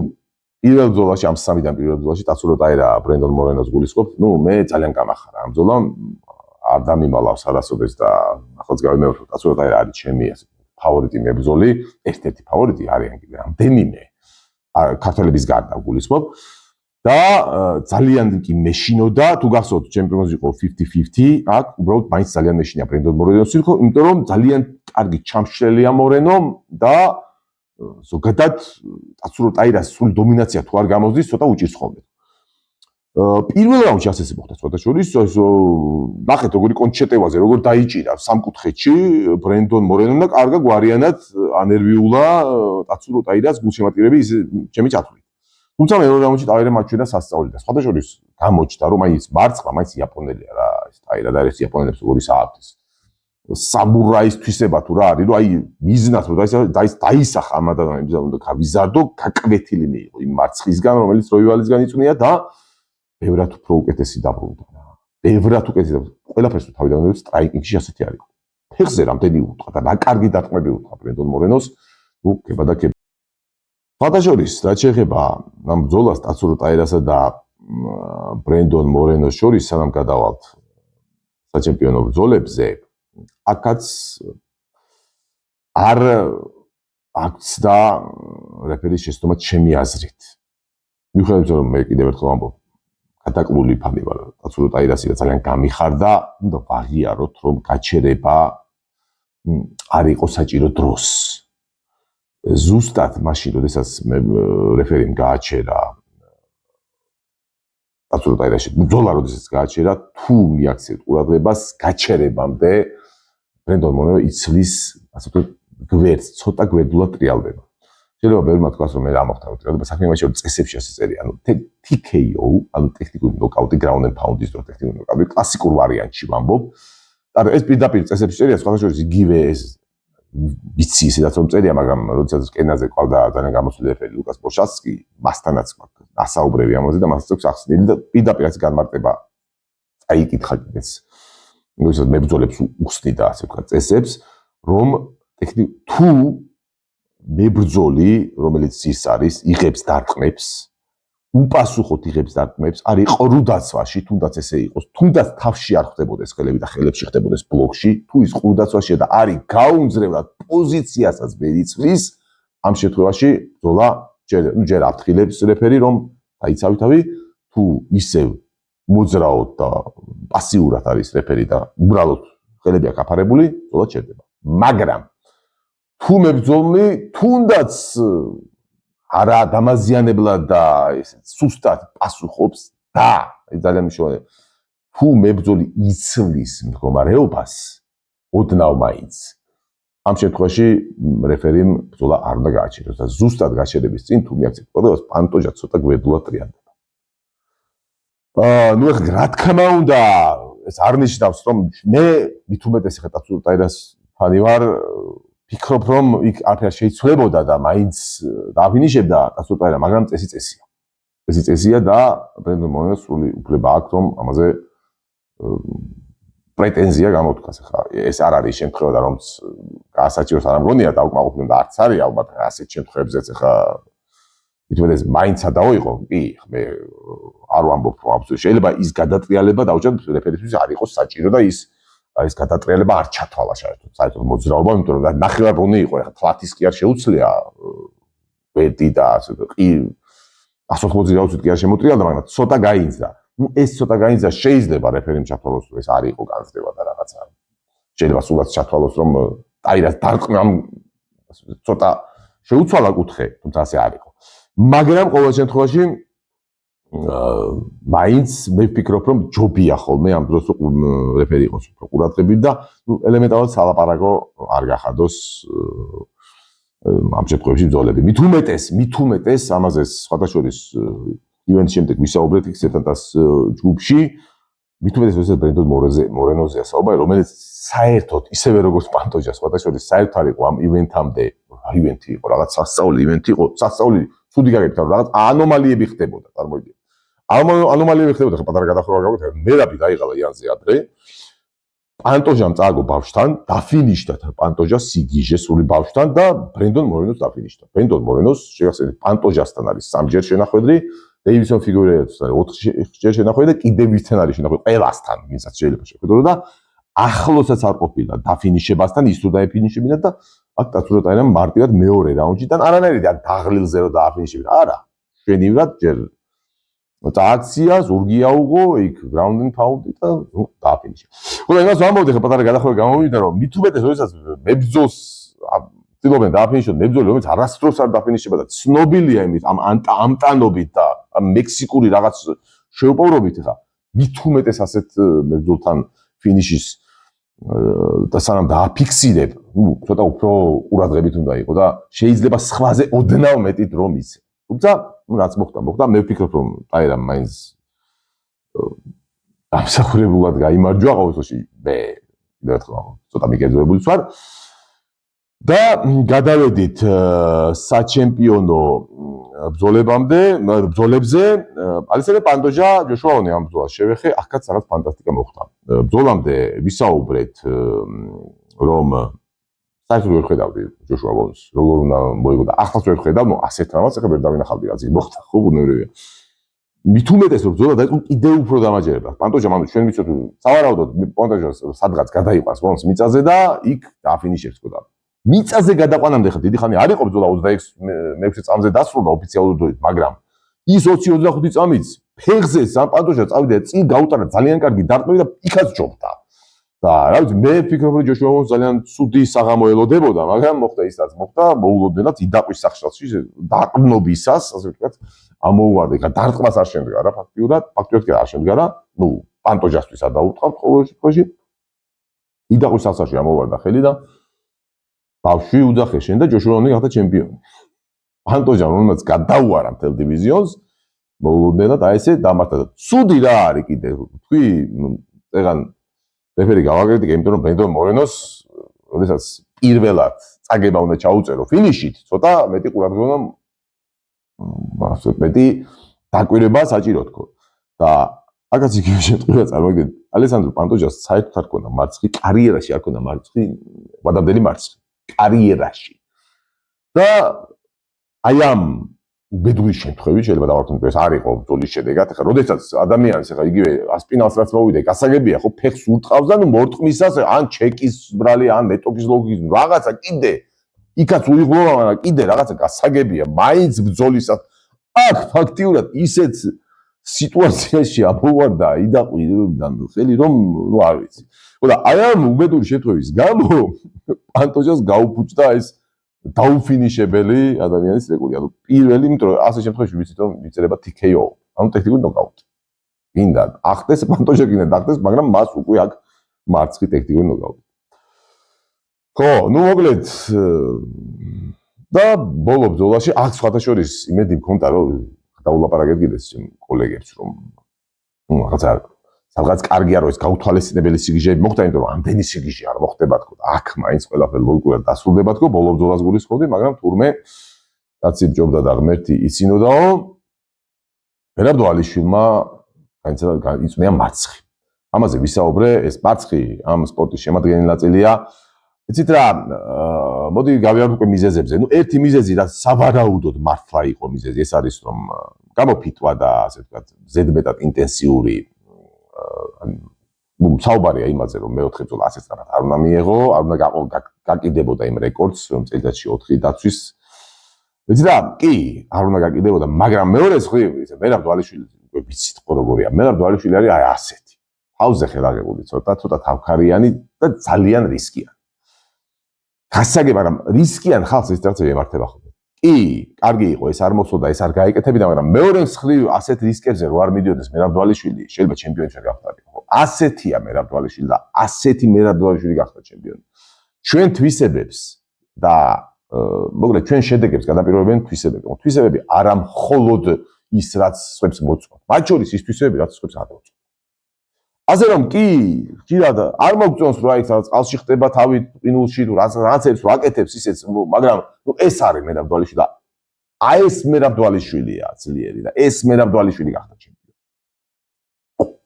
პირველ ბრძოლაში ამ სამიდან პირველ ბრძოლაში ტაცურო ტაირა ბრენდონ მორენოს გულისხმობ, ნუ მე ძალიან გამახარა ამ ბრძოლამ, არ დამიმალავს არასოდეს და ახლაც გავიმეორებ, ტაცურო ტაირა არის ჩემი ასე ფავორიტი მებრძოლი, ერთ-ერთი ფავორიტი არიან კიდე რამდენიმე ქართველების გარდა გულისხმობ და ძალიან კი მეშინოდა, თუ გახსოვთ, ჩემპიონი იყო 50-50, აქ უბრალოდ მაინც ძალიან მეშინია ბრენდონ მორენოს იყო, იმიტომ რომ ძალიან კარგი ჩამშრელია მორენო და ზოგადად ტაცურო ტაირას სრული დომინაცია თუ არ გამოსდის, ცოტა უჭირს ხოლმე. პირველ რაუნდში ასე მოხდა სხვათა შორის, ნახეთ როგორი კონჩეტევაზე, როგორ დაიჭირა სამკუთხედში ბრენდონ მორენომ და კარგა გვარიანად ანერვიულა ტაცურო ტაირას გულშემატკივრები ჩემი ჩათვლით. თუმცა მეორე რაუნდში ტაირა მაჩვენა სასწაული და სხვათა შორის გამოჩნდა რომ აი ეს მარცხმა მაინც იაპონელია რა ეს ტაირა და ეს იაპონელებს როგორი საათის სამურაის თვისება თუ რა არის რომ აი მიზნად რომ დაისახა ამ ადამიანებს და უნდა გავიზარდო გაკვეთილი მიიღო იმ მარცხისგან რომელიც როივალისგან იწვნია და ბევრად უფრო უკეთესი დაბრუნდა რა ბევრად უკეთესი ყველაფერს თუ თავიდან ვიღებ სტრაიკინგში ასეთი არის ფეხზე რამდენი უტყვა და რა კარგი დარტყმები უტყვა ბრენდონ მორენოს ნუ ქება და ქება ფათაშორის რაც შეეხება ამ ბრძოლას ტაცურო ტაირასა და ბრენდონ მორენოს შორის სანამ გადავალთ საჩემპიონო ბრძოლებზე აქაც არ აქც და რეფერის შეცდომა ჩემი აზრით მიუხედავად რომ მე კიდევ ერთხელ ვამბობ გადაკლული ფანი ვარ ტაცურო ტაირასი ძალიან გამიხარდა უნდა ვაღიაროთ რომ გაჩერება არ იყო საჭირო დროს ზუსტად მაშინ როდესაც მე რეფერიმ გააჩერა ტაცურო ტაირასი ბრძოლა როდესაც გააჩერა თუ მიაქცევთ ყურადღებას გაჩერებამდე ბრენდონ მონრო იცლის ასე ვთქვათ გვერდს, ცოტა გვერდულად ტრიალდება. შეიძლება ბევრმა თქვას რომ მე რა მოხდა ტრიალდება, საქმე იმაში რომ წესებში ასეწერია, ანუ TKO, ანუ ტექნიკური ნოკაუტი, ground and pound-ის დრო ტექნიკური ნოკაუტი, კლასიკურ ვარიანტში ვამბობ. ანუ ეს პირდაპირ წესებში წერია, სხვადასხვა იგივე ეს ვიცი ისედაც რომ წერია, მაგრამ როდესაც კენაზე ყავდა ძალიან გამოცვლილი რეფერი ლუკას ბოშასკი, მასთანაც ასაუბრები ამაზე და მასაც აქვს ახსნილი და პირდაპირ ეს განმარტება აიკითხა კიდეც. როდესაც მებრძოლებს უხსნიდა ასე ვთქვათ წესებს, რომ თუ მებრძოლი, რომელიც ის არის, იღებს დარტყმებს, უპასუხოდ იღებს დარტყმებს, არის ყრუდაცვაში, თუნდაც ესე იყოს, თუნდაც თავში არ ხდებოდეს ხელები და ხელებში ხდებოდეს ბლოკში, თუ ის ყრუდაცვაშია და არის გაუმძლევრად პოზიციასაც ვერ იცვლის, ამ შემთხვევაში ბრძოლა ჯერ აფრთხილებს რეფერი, რომ დაიცავითავი, თუ ისევ მოძრაოდ და პასიურად არის რეფერი და უბრალოდ ხელები აქვს აფარებული, ბრძოლა ჩერდება. მაგრამ თუ მებრძოლი თუნდაც არა დამაზიანებლად და ესეც სუსტად პასუხობს და ძალიან მნიშვნელოვანია თუ მებრძოლი იცვლის მდგომარეობას ოდნავ მაინც ამ შემთხვევაში რეფერიმ ბრძოლა არ უნდა გააჩეროს და ზუსტად გაჩერების წინ თუ მიაქცევს პროდუქტს პანტოჟა ცოტა გვერდულად ტრიალდება. ნუ ახლა რა თქმა უნდა ეს არ ნიშნავს რომ მე მით უმეტეს ახლა ტაირას ფანი ვარ ფიქრობ რომ იქ არაფერი შეიცვლებოდა და მაინც დააფინიშებდა ტაირა, მაგრამ წესია. წესია და ბრენდონ მონროს სრული უფლება აქვს რომ ამაზე პრეტენზია გამოთქვას. ახლა ეს არ არის შემთხვევა და რომც გაასაჭიროს არ ამგონია დაუკმაყოფილო და არც არის ალბათ ასეთ შემთხვევებზეც ახლა ითქვეს მაინც ადაოიყო კი მე არ ვამბობ რომ აბსოლუტურად შეიძლება ის გადატრიალება დაუჭერთ რეფერისთვის არ იყოს საჭირო და ის გადატრიალება არ ჩათვალა საერთოდ მოძრაობა, იმიტომ რომ ნახევარბონი იყო, ახლა თლათის კი არ შეუძლია ვერდი და ასე კი 180 გრაუსით კი არ შემოტრიალდა, მაგრამ ცოტა გაინძდა. ნუ ეს ცოტა გაინძდა შეიძლება რეფერიმ ჩათვალოს, რომ ეს არ იყო განცდება და რაღაცა. შეიძლება სულაც ჩათვალოს, რომ ტაირას დარტყმამ ცოტა შეუცვალა კუთხე, თუმცა ასე არ იყო. მაგრამ ყოველ შემთხვევაში მაინც მე ვფიქრობ რომ ჯობია ხოლმე ამ დროს რეფერი იყოს უფრო ყურადღებით და ელემენტარულად სალაპარაკო არ გახადოს ამ შემთხვევაში ბრძოლები. მით უმეტეს ამაზე სხვადასხვა ივენტის შემდეგ ვისაუბრეთ XCTAS ჯგუფში, მით უმეტეს ეს ბრენდონ მორენოზეა საუბარი, რომელიც საერთოდ ისევე როგორც პანტოჟა სხვადასხვა საერთოდ არ იყო ამ ივენთამდე, ივენთი იყო რაღაც სასწაული ივენთი იყო, სასწაული ცუდი გაგებთ რომ რაღაც ანომალიები ხდებოდა, წარმოიდგინე. ანომალიები ხდებოდა, ხა პატარა გადახროვა გავიქეთ, მერაბი დაიღალა იანზე ადრე. პანტოჟამ წააგო ბავშვთან, დაფინიშდა პანტოჟა სიგიჟე სული ბავშვთან და ბრენდონ მორენოს დაფინიშდა. ბრენდონ მორენოს შეგახსენებთ პანტოჟასთან არის 3 ჯერ შენახვედრი, დეივისონ ფიგურერასთან არის 4 ჯერ შენახვედრი და კიდევ ვისთან არის შენახვედრი, ყველასთან, ვინცაც შეიძლება შეხვედრო და ახლოსაც არ ყოფილა დაფინიშებასთან, ის თუ დაეფინიშებინა და აქ ტაცურატაინამ მარტივად მეორე რაუნდში და არანაირი დაღლილზე რომ დააფინიშებინა. არა, შვენივრად ჯერ акция, ზურგი აუგო, იქ ground and pound და ნუ დააფინიშა. ხო და იმას ვამბობდი ხა პატარა გადახრება გამოვიდა რომ მით უმეტეს როდესაც მებრძოლს ცდილობენ დააფინიშონ მებრძოლი რომელიც არასდროს არ დაფინიშება და ცნობილია იმით ამ ამტანობით და ამ მექსიკური რაღაც შეუპოვრობით ხა მით უმეტეს ასეთ მებრძოლთან ფინიშის და სანამ დააფიქსირებ, ნუ ცოტა უფრო ყურადღებით უნდა იყო და შეიძლება სხვაზე ოდნავ მეტი დრო მისცე. თუმცა რაც მოხდა, მე ვფიქრობ რომ ტაირამ მაინც დამსახურებულად გაიმარჯვა ყოველ შემთხვევაში მე კიდევ ერთხელ ცოტა მიგეძვებულიც ვარ და გადავედით საჩემპიონო ბრძოლებზე ალესანდრო პანტოჟა ჯოშუა ამ ბრძოლას შევეხე, ახაც რაღაც ფანტასტიკა მოხდა. ბრძოლამდე ვისაუბრეთ რომ საერთოდ ვერ ხედავდი ჯოშუა ბონს, როგორ უნდა მოიგო და ახლა ვერ ხედავ, ნუ ასეთ რამაც ახლა ვერ დავინახავდი რაც იქ მოხდა, ხო ბუნებრივია. მით უმეტეს რომ ბრძოლა დაიწყო კიდევ უფრო დამაჯერებლად. პანტოჟამ ანუ ჩვენ ვიცით სავარაუდოდ პანტოჟას სადღაც გადაიყვანს ბონს მიწაზე და იქ დააფინიშებს და მიწაზე გადაყვანამდე ხა დიდი ხანი არ იყო ბრძოლა 26 წამზე დასრულდა ოფიციალურად დროით, მაგრამ ის 20-25 წამიც ფეხზე სამ პანტოჟა წავიდა წინ გაუტარა ძალიან კარგი დარტყმები და იქაც ჯობდა. და რა ვიცი მე ვფიქრობ რომ ჯოშუა ბონს ძალიან ცუდი საღამო ელოდებოდა, მაგრამ მოხდა ის რაც მოხდა, მოულოდნელად იდაყვის სახშალში დაყრნობისას, ასე ვთქვათ, ამოუვარდა, იქ დარტყმას არ შემდგარა ფაქტიურად კი არ შემდგარა, ნუ პანტოჟასთვის არ დაუწყავთ ყოველ შემთხვევაში. იდაყვის სახსაში ამოვარდა ხელი და ბავშვი უძახე შენ და ჯოშუა გახდა ჩემპიონი. პანტოჟამ რომელსაც გადაუარა მთელ დივიზიონს მოულოდნელად აი ესე დამართა და ცუდი რა არის კიდე თქვი ეგან რეფერი გავაკრიტიკე იმიტომ რომ ბენდო მორენოს როდესაც პირველად წაგება უნდა ჩაუწერო ფინიშით ცოტა მეტი ყურადღება მეტი დაკვირვება საჭირო თქო და აკაც იგივე შემთხვევა წარმოგიდგენთ ალესანდრო პანტოჟას საერთოდ არ ქონდა მარცხი კარიერაში არ ქონდა მარცხი ვადამდელი მარცხი კარიერაში და აი ამ უბედური შემთხვევით შეიძლება დავარქუნდეთ ეს არ იყო ბრძოლის შედეგად ხა როდესაც ადამიანს ხა იგივე ასპინალს რაც მოვიდა გასაგებია ხო ფეხს ურტყავს და ნუ მორტყმისას ან ჩეკის ბრალი ან მეტოქის ლოგის რაღაცა კიდე იქაც უიღბლობა მაგრამ კიდე რაღაცა გასაგებია მაინც ბრძოლისას აქ ფაქტიურად ისეთ სიტუაციაში აბოვარდა იდაყვიდან ხელი რომ ნუ არ ვიცი ხო და აი ამ უბედური შემთხვევის გამო პანტოჟას გაუფუჭდა ეს დაუფინიშებელი ადამიანის რეკორდი. ანუ პირველი, იმიტომ რომ ასე შემთხვევაში ვიცით რომ იწერება TKO. ანუ ტექნიკური ნოკაუტი. გინდა ახდეს პანტოჟა გინდა დახდეს, მაგრამ მას უკვე აქ მარცხი ტექნიკური ნოკაუტი. ხო, ნუ მოკლედ და ბოლო ბრძოლაში აქ სხვათა შორის იმედი მქონდა რომ დაულაპარაკეთ კიდეს იმ კოლეგებს რომ ნუ რაღაც კარგი არ არის გაუთვალისწინებელი სიგიჟეები მოხდა იმიტომ რომ ამდენი სიგიჟე არ მოხდება თქო და აქ მაინც ყველაფერი ლოგიკურად დასრულდება თქო ბოლო ბრძოლას გულისხმობდი მაგრამ თურმე კაცი ბჯობდა და ღმერთი იცინოდაო მერაბდვალიშვილმა იწვნია მარცხი ამაზე ვისაუბრე ეს მარცხი ამ სპორტის შემადგენელი ნაწილია იცით რა მოდი გავიაროთ უკვე მიზეზებზე ნუ ერთი მიზეზი რაც სავარაუდოდ მართლა იყო მიზეზი ეს არის რომ გამოფიტვა და ასე ვთქვათ ზედმეტად ინტენსიური საუბარია იმაზე რომ მეოთხე ბრძოლა 100 წამად არ უნდა მიეღო, არ უნდა გაკიდებოდა იმ რეკორდს რომ წელიწადში 4 დაცვის. ვიცი რა, კი, არ უნდა გაკიდებოდა, მაგრამ მეორე მხრივ ისე მერაბდვალიშვილი უკვე ვიცით ხო როგორია. მერაბდვალიშვილი არის აი ასეთი. თავზე ხელაღებული, ცოტა თავქარიანი და ძალიან რისკიანი. გასაგებ, მაგრამ რისკიან ხალხს ეს რაღაცა ემართება ხოლმე. კი, კარგი იყო, ეს არ მოხდა, ეს არ გაიკეთებინა, მაგრამ მეორე მხრივ ასეთ რისკებზე რო არ მიდიოდეს მერაბდვალიშვილი, შეიძლება ჩემპიონი ვერ გახდარიყო. ასეთია მერაბდვალიშვილი და ასეთი მერაბდვალიშვილი გახდა ჩემპიონი. ჩვენ თვისებებს და მოკლედ ჩვენ შედეგებს გადაპირობებენ თვისებები. თვისებები არა მხოლოდ ის რაც სხვებს მოწონს. მათ შორის ის თვისებები რაც სხვებს არ მოწონს. ასე რომ კი, ხშირად არ მოგწონს რა ის რაღაც წყალში ხდება თავი ყინულში თუ რაღაცებს ვაკეთებს ისეც, მაგრამ ნუ ეს არის მერაბდვალიშვილი და აი ეს მერაბდვალიშვილია ძლიერი და ეს მერაბდვალიშვილი გახდა ჩემპიონი.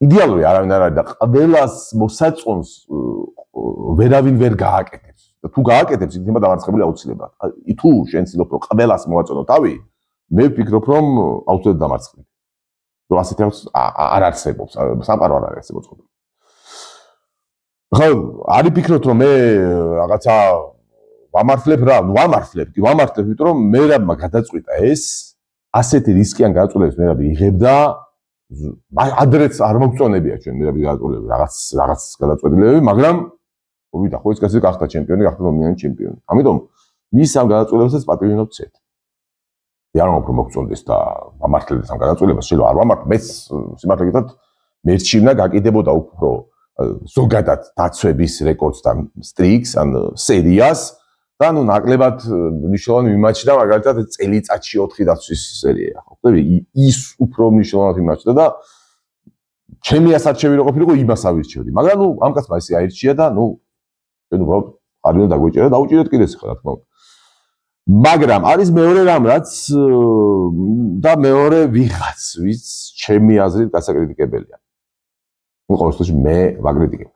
იდეალური არავინ არ არის და ყველას მოსაწონს ვერავინ ვერ გააკეთებს. და თუ გააკეთებს, იქნება დამარცხებული აუცილებლად. თუ შენ ცდილობ რომ ყველას მოაწონო თავი, მე ვფიქრობ რომ აუცილებლად დამარცხები. რომ ასეთი რაღაც არ არსებობს, სამყარო არ არსებობს ხოლმე. ხო, არის ფიქრობთ რომ მე რაღაცა ვამართლებ რა, ვამართლებ, იმიტომ რომ მერაბმა გადაწყვიტა ეს ასეთი რისკიან გადაწყვეტილებას მერაბი იღებდა, ადრეც არ მოგწონებია ჩვენ მერაბის გადაწყვეტილება, რაღაც გადაწყვეტილებები, მაგრამ ვიდა ხო ეს კაცი გახდა ჩემპიონი, გახდა ნომინალური ჩემპიონი. ამიტომ მის ამ გადაწყვეტილებასაც პატრიონობ ცეთ. არ მომფრო მოგწონდეს და ამართლებს ამ გადაწყვეტილებას შეიძლება არ ვამართლებ მეც სიმართლე გითხრათ მერჩი უნდა გაკიდებოდა უფრო ზოგადად დაცვების რეკორდს და სტრიქს ან სერიას და ნუ ნაკლებად მნიშვნელოვანი მიმაჩნდა მაგალითად წელიწადში 4 დაცვის სერია ხო ხდები ის უფრო მნიშვნელოვნად მიმაჩნდა და ჩემი ასარჩევი რო ყოფილიყო იმას ავირჩევდი მაგრამ ნუ ამ კაცმა ისე აირჩია და ნუ ჩვენ უბრალოდ არ უნდა დაგვეჭერა დაუჭირეთ კიდეც ხა რა თქმა უნდა მაგრამ არის მეორე რამ რაც და მეორე ვიღაც ვის ჩემი აზრით გასაკრიტიკებელია. ნუ ყოველ შემთხვევაში მე ვაკრიტიკებ.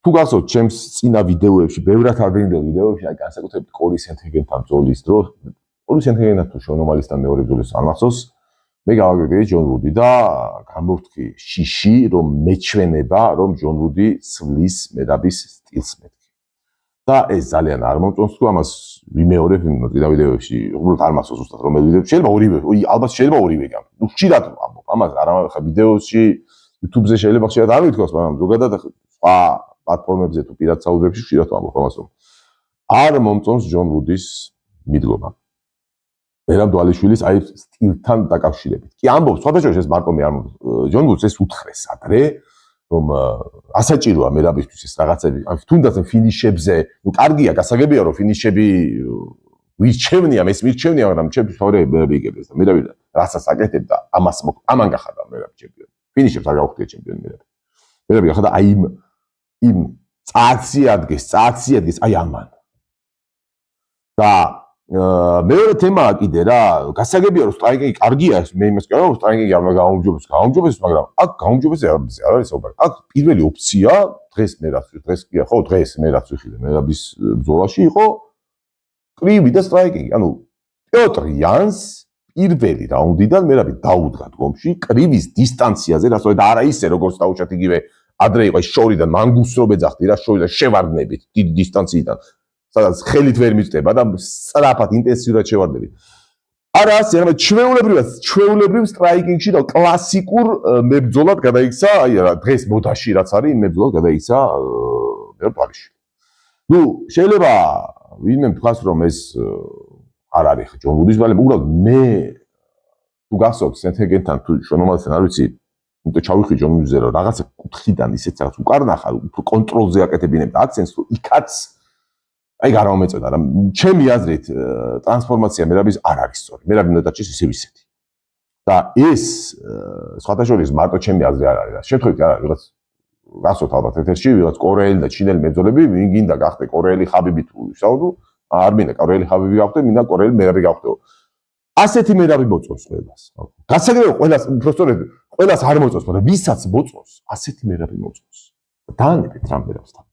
თუ გახსოვთ ჩემს წინა ვიდეოებში, ბევრად ადრინდელ ვიდეოებში, აი განსაკუთრებით კორი სენთგენთან ბრძოლის დრო, კორი სენთგენთან თუ შონომალისთან მეორე ბრძოლის არ მახსოვს, მე გავაკრიტიკე ჯონ ვუდი და გამოვთქვი შიში, რომ მეჩვენება, რომ ჯონ ვუდი ცვლის მერაბის სტილს მეთქი. და ეს ძალიან არ მომწონს თუ ამას ვიმეორებ წინა ვიდეოებში უბრალოდ არ მახსოვს უბრალოდ რომელი ვიდეო შეიძლება ორივე ალბათ შეიძლება ორივე გამ ნუ ხშირად ამბობ ამას არა ხა ვიდეოში YouTube-ზე შეიძლება ხშირად არ ვითქოს მაგრამ ზოგადად სხვა პლატფორმებზე თუ პირად საუბრებში ხშირად ამბობ ამას რომ არ მომწონს ჯონ ვუდის მიდგომა მერაბ დვალიშვილის აი სტილთან დაკავშირებით კი ამბობ სხვადასხვა ეს მარტო მე არ ჯონ ვუდს ეს უთხრეს ადრე რომ ასაჭიროა მერაბისთვის ეს რაღაცები. თუნდაც ფინიშებზე, ნუ კარგია, გასაგებია რომ ფინიშები ვირჩევნია, ეს მირჩევნია, მაგრამ ჩემთვის თორე მერაბი იგებს და მერაბი რასაც აკეთებდა, ამან გახადა მერაბი ჩემპიონი. ფინიშებს არ გავხდია ჩემპიონი მერაბი. მერაბი გახადა აი იმ წაცი ადგეს აი ამან. და მეორე თემაა კიდე რა, გასაგებია რომ სტრაიკინგი კარგია, მე იმას კი არ ვამბობ, სტრაიკინგი არ გაუმჯობესებს, მაგრამ აქ გაუმჯობესება არ არის საუბარი. აქ პირველი ოპცია დღეს მე რაც ვიხილე, მერაბის ბრძოლაში იყო კრივი და სტრაიკინგი. ანუ პიოტრ იანს პირველი რაუნდიდან მერაბი დაუდგა დგომში კრივის დისტანციაზე, რა სწორედ არა ისე როგორც დაუჭათ იგივე ადრე იყო შორიდან მანგუსრობ ეძახდი რა, შორიდან შევარდნებით დიდ დისტანციიდან. სადაც ხელით ვერ მიწდება და სწრაფად ინტენსიურად შევარდნებით. არა ასე, არამედ ჩვეულებრივ სტრაიკინგში და კლასიკურ მებრძოლად გადაიქცა, აი რა დღეს მოდაში რაც არის, იმ მებრძოლად გადაიქცა პარიზში. ნუ შეიძლება ვინმე თქვას რომ ეს არ არის ჯონ ვუდის ბალე, უბრალოდ მე თუ გახსოვთ სენთეგენთან თუ შენომალთან არ ვიცი, იმიტომ ჩავიხი ჯონ ვუდზე რომ რაღაცა კუთხიდან ისეთ რაღაც უკარნახა, კონტროლზე აკეთებინებდა აქცენტს, რომ იქაც აი გარამომეწოდა რა, ჩემი აზრით ტრანსფორმაცია მერაბის არ არის სწორი. მერაბი უნდა დაჭის ისევ ისეთი. და ეს სხვათა შორის მარტო ჩემი აზრი არ არის რა. შემთხვევით არ არის, ვიღაც გასვოთ ალბათ ეთერში, ვიღაც კორეელი და ჩინელი მებრძოლები, ვინ გინდა გახდე კორეელი ხაბიბი თუ ვისაუბრო, არ მინდა კორეელი ხაბიბი გავხდე, მინდა კორეელი მერაბი გავხდეო. ასეთი მერაბი მოწონს ყველას. გასაგებია ყველას, უბრალოდ ყველას არ მოწონს, მაგრამ ვისაც მოწონს, ასეთი მერაბი მოწონს. დაანებეთ რა მერაბსთან.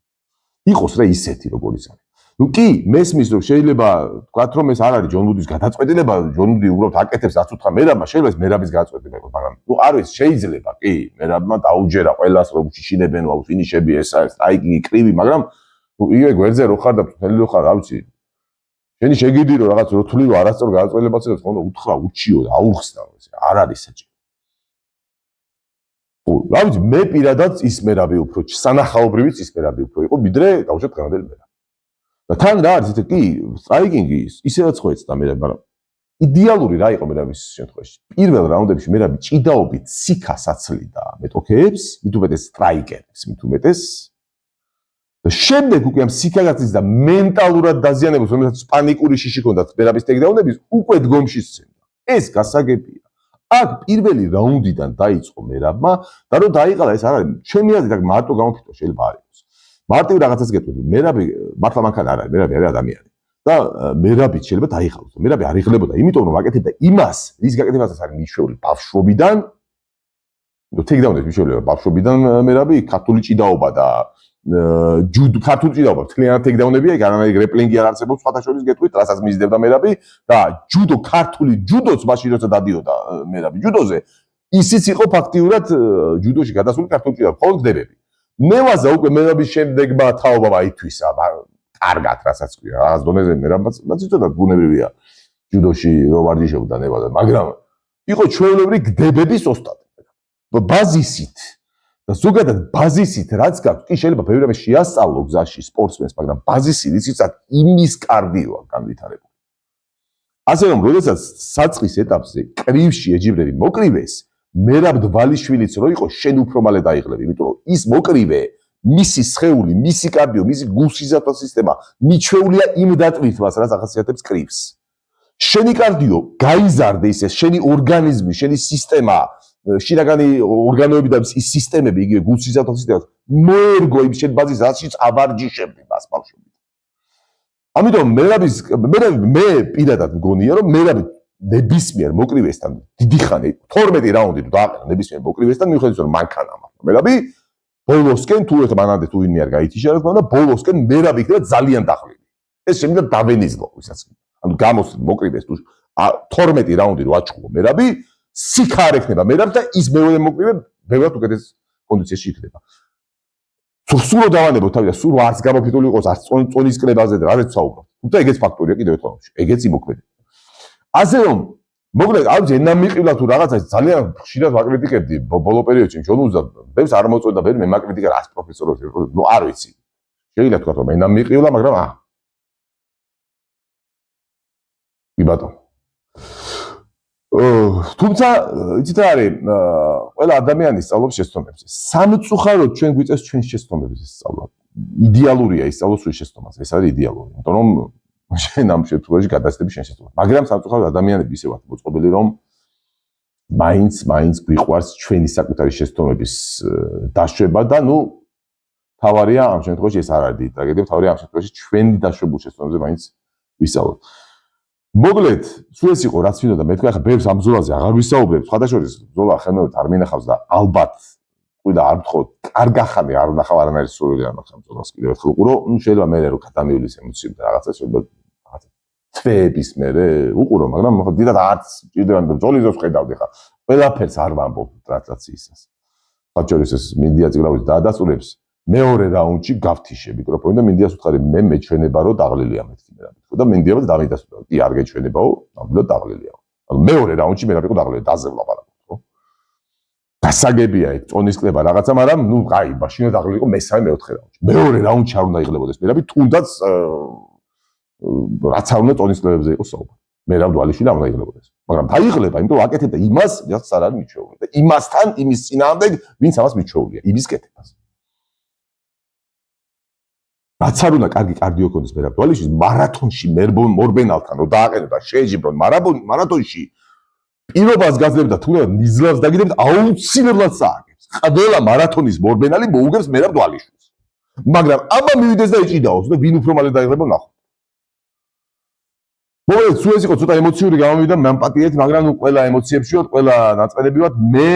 იყოს რა ისეთი როგორიც არის. ნუ კი მესმის რომ შეიძლება თქვათ რომ ეს არ არის ჯონ ვუდის გადაწყვეტილება, ჯონ ვუდი უბრალოდ აკეთებს რაც უთხრა მერაბმა, შეიძლება ეს მერაბის გადაწყვეტილება იყოს, მაგრამ ნუ არ ვიცი, შეიძლება კი მერაბმა დაუჯერა ყველას რომ შიშინებენ ვაუ ფინიშები ესა სტრაიკინგი კრივი, მაგრამ ნუ იგივე გვერდზე რო ხარ და მთელი რო ხარ, რა ვიცი. შენი შეგიდი რომ რაღაც რო თვლი რომ არასწორ გადაწყვეტილებას იღებს, ხომ უთხრა უჩიო და აუხსნა ეს არ არის საჭირო. რა ვიცი, მე პირადად ის მერაბი უფრო სანახაობრივიც ის მერაბი უფრო იყო, ვიდრე დავუშვათ დღევანდელი მერაბი. და თან რა არის კი სტრაიკინგი ისევაც ხო ეცდა მერაბი, მაგრამ იდეალური რა იყო მერაბის შემთხვევაში. პირველ რაუნდებში მერაბი ჭიდაობით სიქას აცლიდა მეტოქეებს, მით უმეტეს სტრაიკერებს, მით უმეტეს. და შემდეგ უკვე ამ სიქაგაცის და მენტალურად დაზიანებას, რომელსაც პანიკური შიში ჰქონდათ მერაბის ტექდაუნების, უკვე დგომში სცემდა. ეს გასაგებია. აქ პირველი რაუნდიდან დაიწყო მერაბმა და რომ დაიყალა ეს არ არის, ჩემი აზრით აქ მარტო გამოფიტვა შეიძლება არ იყოს. მარტივ რაღაცას გეტყვი, მერაბი მართლა მანქანა არ არის, მერაბი არის ადამიანი. და მერაბი შეიძლება დაიხალოს. მერაბი არ იღლებოდა, იმიტომ რომ აკეთებდა იმას, რის გაკეთებასაც არის მიშვეული ბავშვობიდან. ტექდაუნების მიშველი ბავშვობიდან მერაბი ქართული ჭიდაობა და ქართული ჭიდაობა, მთლიანად ტექდაუნები, ეგ არანაირი რეპლინგი არ არსებობს სხვათა შორის გეტყვით, რასაც მისდევდა მერაბი და ქართული ჯუდოც მაშინ როცა დადიოდა მერაბი ჯუდოზე, ისიც იყო ფაქტიურად ჯუდოში გადასული ქართული ჭიდაობა, მხოლოდ გდებები. ნევაზა უკვე მერაბის შემდეგმა თაობამ აითვისა, კარგად რასაც ქვია, რაღაც დონეზე მერაბაც ცოტა ბუნებრივია ჯუდოში რო ვარჯიშობდა ნევაზა, მაგრამ იყო ჩვეულებრივი გდებების ოსტატი. ბაზისით და ზოგადად ბაზისით რაც გაქვს, კი შეიძლება ბევრი რამე შეასწავლო გზაში სპორტსმენს, მაგრამ ბაზისი ისიც იმის კარდიოა განვითარებული. ასე რომ, როდესაც საწყის ეტაპზე კრივში ეჯიბრები მოკრივეს, მერაბ დვალიშვილიც რო იყო, შენ უფრო მალე დაიღლები, იმიტომ რომ ის მოკრივე, მისი სხეული, მისი კარდიო, მისი გულსიზარდო სისტემა მიჩვეულია იმ დატვირთვას, რაც ახასიათებს კრივს. შენი კარდიო გაიზარდე ისე, შენი ორგანიზმი, შენი სისტემა, შინაგანი ორგანოები და ის სისტემები, იგივე გულსიზარდო სისტემა მოერგო იმ შენ ბაზის, რაშიც აბარჯიშებდი მას ბავშვობით. ამიტომ მე პირადად მგონია, რომ მერაბი ნებისმიერ მოკრივესთან დიდი ხანი 12 რაუნდი თუ დააყენა ნებისმიერ მოკრივესთან, მიუხედავად რომ მანქანა მაქვს. მერაბი ბოლოსკენ თუ ეხლა მანამდე თუ ვინმე არ გაითიშა, რა თქმა უნდა, ბოლოსკენ მერაბი იქნება ძალიან დახვლილი. ეს შემიძლია დავენიზლო ვისაც. ანუ გამოსულ მოკრივეს თუ 12 რაუნდი რო აჩხუბო მერაბი, სიქა არ ექნება მერაბს და ის მეორე მოკრივე ბევრად უკეთეს კონდიციაში იქნება. სულ რო დავანებო თავი და სულ არც გამოფიტული იყოს, არც წონის კრებაზე და არც საუბრობ. თუმცა ეგეც ფაქტორია კიდევ ერთხელ. ეგეც იმოქმედება. ასე რომ მოკლედ არ ვიცი ენა მიყივლა თუ რაღაცა ძალიან ხშირად ვაკრიტიკებდი ბოლო პერიოდში ჯონუზა ბევრს არ მოწონდა ბევრი მე მაკრიტიკა რას პროფესორებს ნუ არ ვიცი შეიძლება თქვა რომ ენა მიყივლა მაგრამ კი ბატონო თუმცა იცით რა არის ყველა ადამიანი სწავლობს შეცდომებს სამწუხაროდ ჩვენ გვიწევს ჩვენ შეცდომებს სწავლა იდეალურია ისწავლოს სულ შეცდომას ეს არის იდეალური იმიტომ რომ შენ ამ შემთხვევაში გადაცდები შენ შეცდომას მაგრამ სამწუხაროდ ადამიანები ისე ვართ მოწყობილი რომ მაინც გვიყვარს ჩვენი საკუთარი შეცდომების დაშვება და ნუ თავარია ამ შემთხვევაში ეს არ არის ტრაგედია თავარია ამ შემთხვევაში ჩვენი დაშვებულ შეცდომებზე მაინც ვისწავლოთ მოკლედ სულ ეს იყო რაც ვინდა და მე თქვა ხა ბევრს ამ ბრძოლაზე აღარ ვისაუბრებ სხვადასხვა ბრძოლა ხელმეორედ არ მინახავს და ალბათ ყველა არ ვთხოვ კარგახანი არ ვნახავ არანაირი სურვილი არ მაქვს ამ ბრძოლას კიდევ ერთხელ უყურო ნუ შეიძლება მე რო გადამივლის ემოციები და რაღაცა შეიძლება თვეების მე უყურო მაგრამ ხო დიდად არც ჭირდება ბრძოლისას ხედავდი ხა ყველაფერს არ ვამბობ ტრანსლაციისას ხაჭორის ეს მინდია წიგნავის დაადასტურებს მეორე რაუნდში გავთიშე მიკროფონი და მინდიას უთხარი მე მეჩვენება რომ დაღლილია მეთქი მე რა მეთქო და მინდიაბა დავიდასტურა კი არ გეჩვენებაო ნამდვილად დაღლილია ანუ მეორე რაუნდში მე რა მეკო დაღლილია დაზევლა პარაკო ხო გასაგებია ეგ წონის კლება რაღაცა მაგრამ ნუ აი მაშინ დაღლილიყო მესამე მეოთხე რაუნდში მეორე რაუნდში არ უნდა იღლებოდეს მე რა თუნდაც რაც არ უნდა წონის კლებებზე იყოს საუბარი მე რა დვალიშვილი არ უნდა იღლებოდეს მაგრამ დაიღლება იმიტომ რომ აკეთებდა იმას რაც არ არის მიჩვეული და იმასთან იმის წინააღმდეგ ვინც ამას მიჩვეულია იმის კეთებას რაც არ უნდა კარგი კარდიო ქონდეს მე რა დვალიშვილს მარათონში მორბენალთან რომ დააყენო და შეეჯიბრონ მარათონში პირობას გაძლევ და თუნდაც ნიზლავს დაგიდებ აუცილებლად სააგებს ყველა მარათონის მორბენალი მოუგებს მე რა დვალიშვილს მაგრამ აბა მივიდეს და ეჭიდაოს და ვინ უფრო მალე დაიღება ნახო მოკლედ სულ ეს იყო ცოტა ემოციური გამომივიდა მე ამპათიეთ მაგრამ ნუ ყველა ემოციებში ვარ ყველა ნაწყენები ვარ მე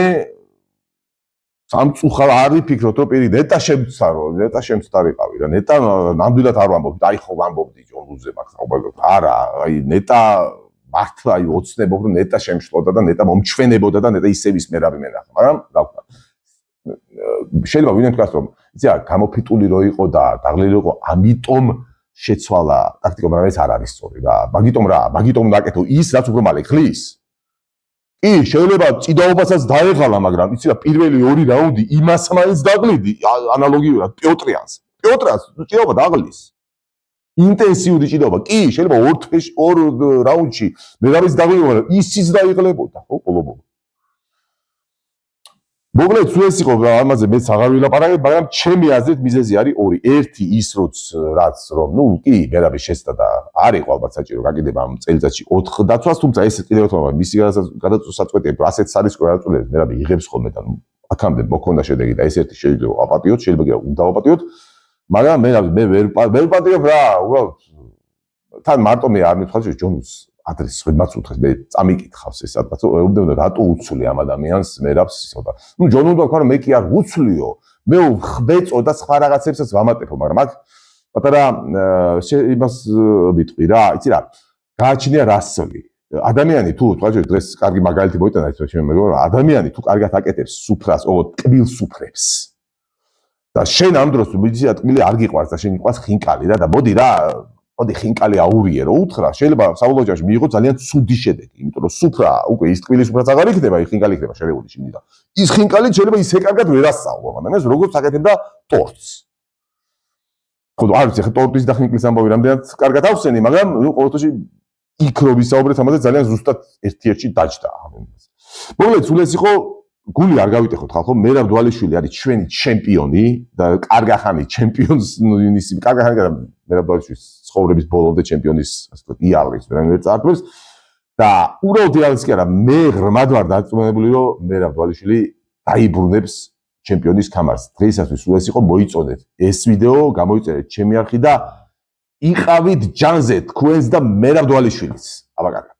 სამწუხარ არ ვიფიქროთ რომ პირი ნეტა შემცდარიყავი რა ნეტა ნამდვილად არ ვამბობ აი ხო ვამბობდი ჯონუზე მაგ საუბაროდ არა აი ნეტა მართლა აი ოცნებობ რომ ნეტა შემშლოდა და ნეტა მომჩვენებოდა და ნეტა ისე ვის მე რა ვიმენახა მაგრამ რა ვქნა შეიძლება ვინმე თქვას რომ იცი რა გამოფიტული რო იყო და დაღლილი იყო ამიტომ შეცვალა ტაქტიკა მაგრამ ეს არ არის სწორი რა მაგიტომ დაკეთო ის რაც უფრო მალე ხლის კი შეიძლება წიდაობასაც დაეღალა მაგრამ იცი რა პირველი ორი რაუნდი იმას მაინც დაგლიდი ანალოგიურად პიოტრიანს ჭიდაობა დაღლის ინტენსიური ჭიდაობა კი შეიძლება ორ რაუნდში მე რა ვიცი დაღლიო მაგრამ ისიც დაიღლებოდა ხო ბოლო მოკლედ სულ ეს იყო ამაზე მეც აღარ ვილაპარაკებ მაგრამ ჩემი აზრით მიზეზი არის ორი ერთი ის რაც რომ ნუ კი ვერავის შეცდა და არ იყო ალბათ საჭირო გაკიდება ამ წელიწადში 4 დაცვას თუმცა ეს კიდევ ერთხელ მისი გადაწყვეტები ასეთ სარისკო გადაწყვეტილებას ვერავი იღებს ხოლმე და აქამდე მოქონდა შედეგი და ეს ერთი შეიძლება აპატიოთ შეიძლება უნდა ავაპატიოთ მაგრამ მე ვერ პატიებ რა უბრალოდ თან მარტო მე არ მithვალე ჯონუს ადრესს ხმაც უთხრეს მე წამიკითხავს ეს სადღაც ეუბნება რატო უცვლი ამ ადამიანს მე რაფს ისოდა ნუ ჯონუ და თქვა რომ მე კი არ უცვლიო მე ხვეწო და სხვა რაღაცებსაც ვამატებო მაგრამ აქ პატარა იმას ვიტყვი რა იცი რა გააჩნია რასული ადამიანი თუ თქვა დღეს კარგი მაგალითი მოიტანა ეს მე მეგონა ადამიანი თუ კარგად აკეთებს სუფრას ოღონდ ტკბილ სუფრებს და შენ ამ დროს მიდია ტკბილი არ გიყვარს და შენ იყვას ხინკალი რა და მოდი რა მოდი ხინკალი აურიე რო უთხრა შეიძლება საბოლოოში მიიღო ძალიან ცუდი შედეგი იმიტომ რომ სუფრა უკვე ის ტკბილი სუფრაც აღარ იქნება ის ხინკალი იქნება შერეული შინიდან ის ხინკალი შეიძლება ისე კარგად ვერ ასწავლო მაგრამ ეს როგორც აკეთებდა ტორტს ხო არ ვიცი ხა ტორტის და ხინკლის ამბავი რამდენად კარგად ავსენი მაგრამ ნუ ყოველთვის იქ რო ვისაუბრეთ ამაზე ძალიან ზუსტად ერთ-ერთი დაჯდა მოკლედ სულ ეს იყო გული არ გავიტეხოთ ხალხო მერაბ დვალიშვილი არის ჩვენი ჩემპიონი და კარგახანი ჩემპიონს ნისი კარგახანი მერაბ დვალიშვილის ცხოვრების ბოლომდე ჩემპიონის ასე ვთქვათ იარაღის ვერანაირ წარდგმებს და უბრალოდ იარაღის კი არა მე ღრმად ვარ დარწმუნებული რომ მერაბ დვალიშვილი დაიბრუნებს ჩემპიონის ქამარს დღეისათვის სულ ეს იყო მოიწონეთ ეს ვიდეო გამოიწერეთ ჩემი არხი და იყავით ჯანზე თქვენს და მერაბ დვალიშვილის აბა კარგად